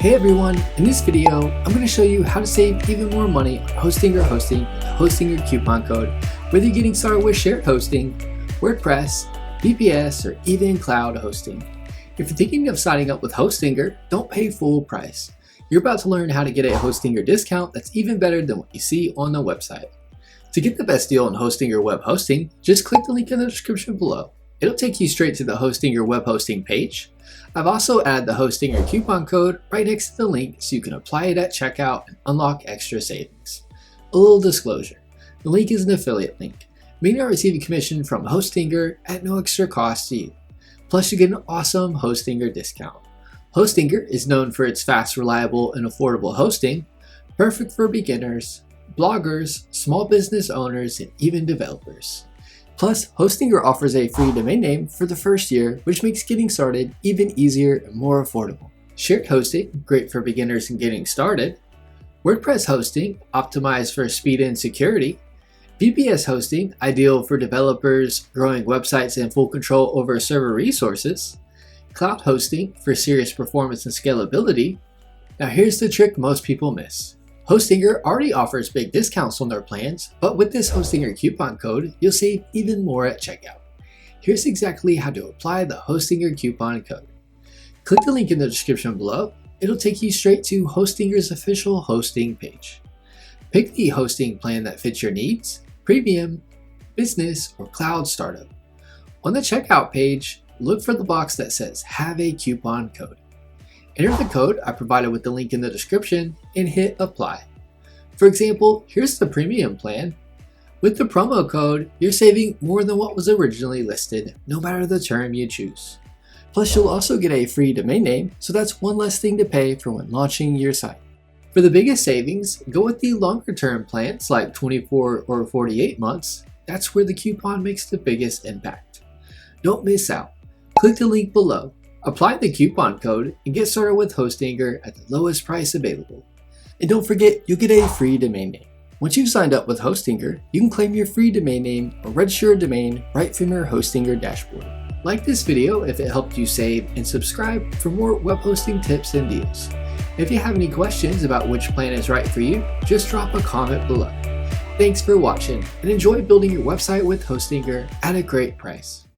Hey everyone, in this video, I'm going to show you how to save even more money on hosting your coupon code, whether you're getting started with shared hosting, WordPress, VPS, or even cloud hosting. If you're thinking of signing up with Hostinger, don't pay full price. You're about to learn how to get a Hostinger discount that's even better than what you see on the website. To get the best deal on Hostinger web hosting, just click the link in the description below. It'll take you straight to the Hostinger web hosting page. I've also added the Hostinger coupon code right next to the link so you can apply it at checkout and unlock extra savings. A little disclosure, the link is an affiliate link, meaning I receive a commission from Hostinger at no extra cost to you. Plus you get an awesome Hostinger discount. Hostinger is known for its fast, reliable, and affordable hosting, perfect for beginners, bloggers, small business owners, and even developers. Plus, Hostinger offers a free domain name for the first year, which makes getting started even easier and more affordable. Shared hosting, great for beginners and getting started. WordPress hosting, optimized for speed and security. VPS hosting, ideal for developers, growing websites, and full control over server resources. Cloud hosting, for serious performance and scalability. Now here's the trick most people miss. Hostinger already offers big discounts on their plans, but with this Hostinger coupon code, you'll save even more at checkout. Here's exactly how to apply the Hostinger coupon code. Click the link in the description below. It'll take you straight to Hostinger's official hosting page. Pick the hosting plan that fits your needs, premium, business, or cloud startup. On the checkout page, look for the box that says Have a Coupon Code. Enter the code I provided with the link in the description and hit apply. For example, here's the premium plan. With the promo code, you're saving more than what was originally listed, no matter the term you choose. Plus, you'll also get a free domain name, so that's one less thing to pay for when launching your site. For the biggest savings, go with the longer term plans like 24 or 48 months. That's where the coupon makes the biggest impact. Don't miss out. Click the link below. Apply the coupon code and get started with Hostinger at the lowest price available. And don't forget, you'll get a free domain name. Once you've signed up with Hostinger, you can claim your free domain name or register a domain right from your Hostinger dashboard. Like this video if it helped you save, and subscribe for more web hosting tips and deals. If you have any questions about which plan is right for you, just drop a comment below. Thanks for watching and enjoy building your website with Hostinger at a great price.